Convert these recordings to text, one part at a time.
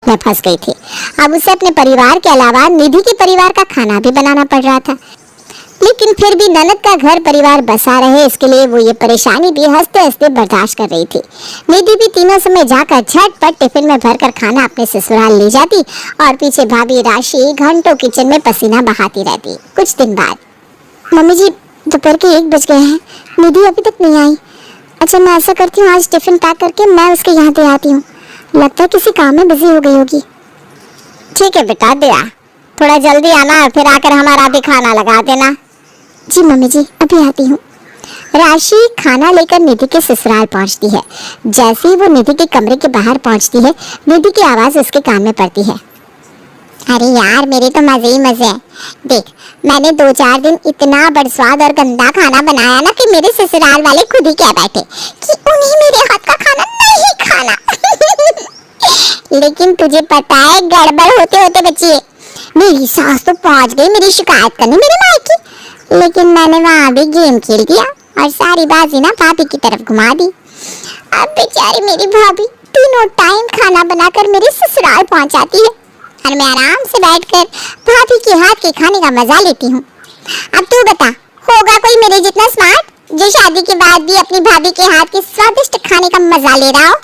में फंस गई थी। अब उसे अपने परिवार के अलावा निधि के परिवार का खाना भी बनाना पड़ रहा था। लेकिन फिर भी ननद का घर परिवार बसा रहे, इसके लिए वो ये परेशानी भी हंसते हंसते बर्दाश्त कर रही थी। निधि भी तीनों समय जाकर झटपट टिफिन में भरकर खाना अपने ससुराल ले जाती और पीछे भाभी राशि घंटों किचन में पसीना बहाती रहती। कुछ दिन बाद, मम्मी जी दोपहर के 1 बज गए हैं, निधि अभी तक नहीं आई। अच्छा मैं ऐसा करती हूँ, आज टिफिन पैक करके मैं उसके यहाँ दे आती हूँ, लगता है किसी काम में बिजी हो गई होगी। ठीक है बेटा, दे आ, थोड़ा जल्दी आना, फिर आकर हमारा भी खाना लगा देना। जी मम्मी जी, अभी आती हूँ। राशि खाना लेकर निधि के ससुराल पहुँचती है। जैसे ही वो निधि के कमरे के बाहर पहुँचती है, निधि की आवाज़ उसके कान में पड़ती है। अरे यार, मेरे तो मजे ही मजे हैं। देख, मैंने 2-4 दिन इतना बदस्वाद और गंदा खाना बनाया ना कि मेरे ससुराल वाले खुद ही कह बैठे कि उन्हें मेरे हाथ का खाना नहीं खाना। लेकिन तुझे पता है, गड़बड़ होते होते बच्ची, मेरी सास तो पहुंच गई मेरी शिकायत करने मेरे मायके, लेकिन मैंने वहां भी गेम खेल दिया और सारी बाजी ना भाभी की तरफ घुमा दी। अब बेचारी मेरी भाभी तीनों टाइम खाना बनाकर मेरे ससुराल पहुंचाती है और मैं आराम से बैठकर भाभी के हाथ के खाने का मजा लेती हूँ। अब तू बता, होगा कोई मेरे जितना स्मार्ट जो शादी के बाद भी अपनी भाभी के हाथ के स्वादिष्ट खाने का मजा ले रहा हो?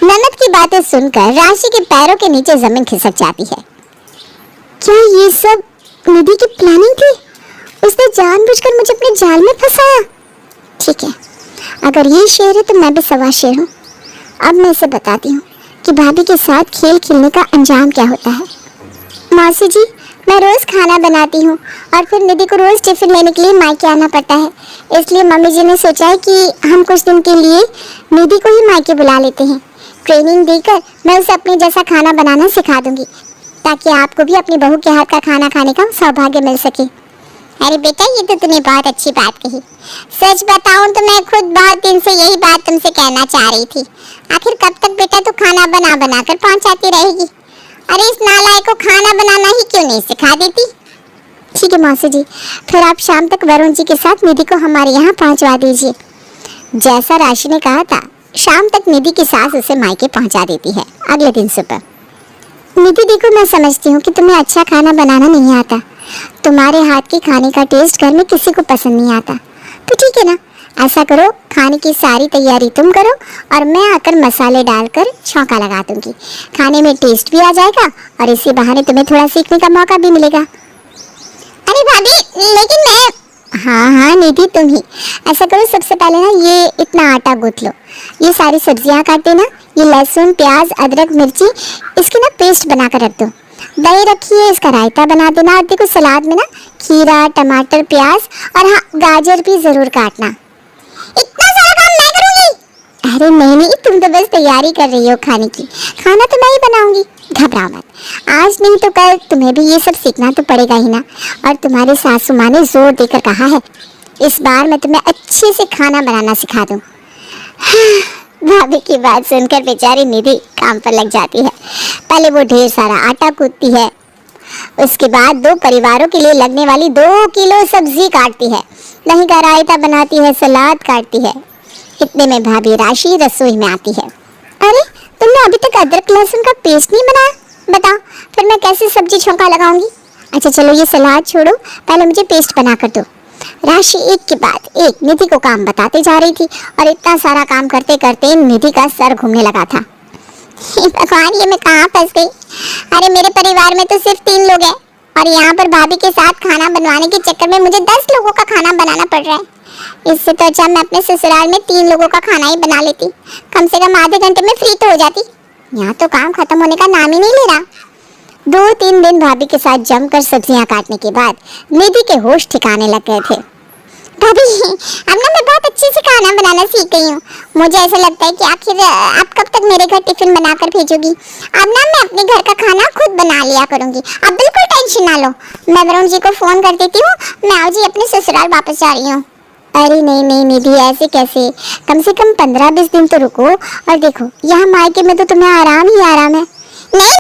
ननद की बातें सुनकर राशि के पैरों के नीचे जमीन खिसक जाती है। क्या ये सब निधि की प्लानिंग थी? उसने जानबूझकर मुझे अपने जाल में फंसाया। ठीक है, अगर ये शेर है तो मैं भी सवा शेर हूँ। अब मैं इसे बताती हूँ कि भाभी के साथ खेल खेलने का अंजाम क्या होता है। मौसी जी, मैं रोज खाना बनाती हूँ और फिर निधि को रोज टिफिन लेने के लिए मायके आना पड़ता है, इसलिए मम्मी जी ने सोचा है कि हम कुछ दिन के लिए निधि को ही मायके बुला लेते हैं। ट्रेनिंग देकर मैं उसे अपने जैसा खाना बनाना सिखा दूंगी, ताकि आपको भी अपनी बहू के हाथ का खाना खाने का सौभाग्य मिल सके। अरे बेटा, ये तो तूने बहुत अच्छी बात कही। सच बताऊं तो मैं खुद बहुत दिन से यही बात तुमसे कहना चाह रही थी। आखिर कब तक बेटा तू खाना बना बना कर पहुंचाती रहेगी? अरे इस नालायक को खाना बनाना ही क्यों नहीं सिखा देती? ठीक है मौसी जी, फिर आप शाम तक वरुण जी के साथ निधि को हमारे यहाँ पहुँचवा दीजिए। जैसा राशि ने कहा था, शाम तक निधि की सास उसे मायके पहुँचा देती है। अगले दिन सुबह, निधि देखो, मैं समझती हूँ कि तुम्हें अच्छा खाना बनाना नहीं आता, तुम्हारे हाथ के खाने का टेस्ट घर में किसी को पसंद नहीं आता। तो ठीक है ना, ऐसा करो, खाने की सारी तैयारी तुम करो और मैं आकर मसाले डालकर छौंका लगा दूंगी। खाने में टेस्ट भी आ जाएगा और इसी बहाने तुम्हें थोड़ा सीखने का मौका भी मिलेगा। अरे भाभी, लेकिन मैं... हाँ निधि, तुम ही ऐसा करो, सबसे पहले ना ये इतना आटा गूंथ लो, ये सारी सब्जियां काट देना, ये लहसुन प्याज अदरक मिर्ची इसकी ना पेस्ट बना कर रख दो। दही रखी है, इसका रायता बना देना। और देखो, सलाद में ना खीरा टमाटर प्याज और हाँ, गाजर भी जरूर काटना। इतना सारा काम मैं करूंगी? अरे नहीं, तुम तो बस तैयारी कर रही हो खाने की, खाना तो मैं ही बनाऊंगी, घबराओ मत। आज नहीं तो कल तुम्हें भी ये सब सीखना तो पड़ेगा ही ना। और तुम्हारे सासू माँ ने जोर देकर कहा है, इस बार मैं तुम्हें अच्छे से खाना बनाना सिखा दूँ। भाभी की बात सुनकर बेचारी निधि काम पर लग जाती है। पहले वो ढेर सारा आटा कूटती है, उसके बाद 2 परिवारों के लिए लगने वाली 2 किलो सब्जी काटती है, दही का रायता बनाती है, सलाद काटती है। इतने में भाभी राशि रसोई में आती है। अरे, तुमने अभी तक अदरक लहसुन का पेस्ट नहीं बनाया? बताओ, फिर मैं कैसे सब्जी छौंका लगाऊंगी? अच्छा चलो, ये सलाद छोड़ो, पहले मुझे पेस्ट बना कर दो। राशि एक के बाद एक निधि को काम बताते जा रही थी और इतना सारा काम करते करते निधि का सर घूमने लगा था। भगवान, ये मैं कहाँ फंस गई? अरे मेरे परिवार में तो सिर्फ 3 लोग हैं और यहाँ पर भाभी के साथ खाना बनवाने के चक्कर में मुझे 10 लोगों का खाना बनाना पड़ रहा है। इससे तो अच्छा मैं अपने ससुराल में 3 लोगों का खाना ही बना लेती, कम से कम आधे घंटे में फ्री तो हो जाती। यहाँ तो काम खत्म होने का नाम ही नहीं ले रहा। 2-3 दिन भाभी के साथ जमकर सब्जियां काटने के बाद निधि के होश ठिकाने लग गए थे। भाभी, अब ना मैं बहुत अच्छे से खाना बनाना सीख गई हूँ। मुझे ऐसा लगता है कि आखिर आप कब तक मेरे घर टिफिन बनाकर भेजोगी? अब ना मैं अपने घर का खाना खुद बना लिया करूँगी, अब बिल्कुल टेंशन ना लो। मैं वरुण जी को फोन कर देती हूँ, मैं आज ही अपने ससुराल वापस जा रही हूँ। अरे नहीं निधि, ऐसे कैसे? कम से कम 15-20 दिन तो रुको और देखो, यहाँ मायके में तो तुम्हें आराम ही आराम है। नहीं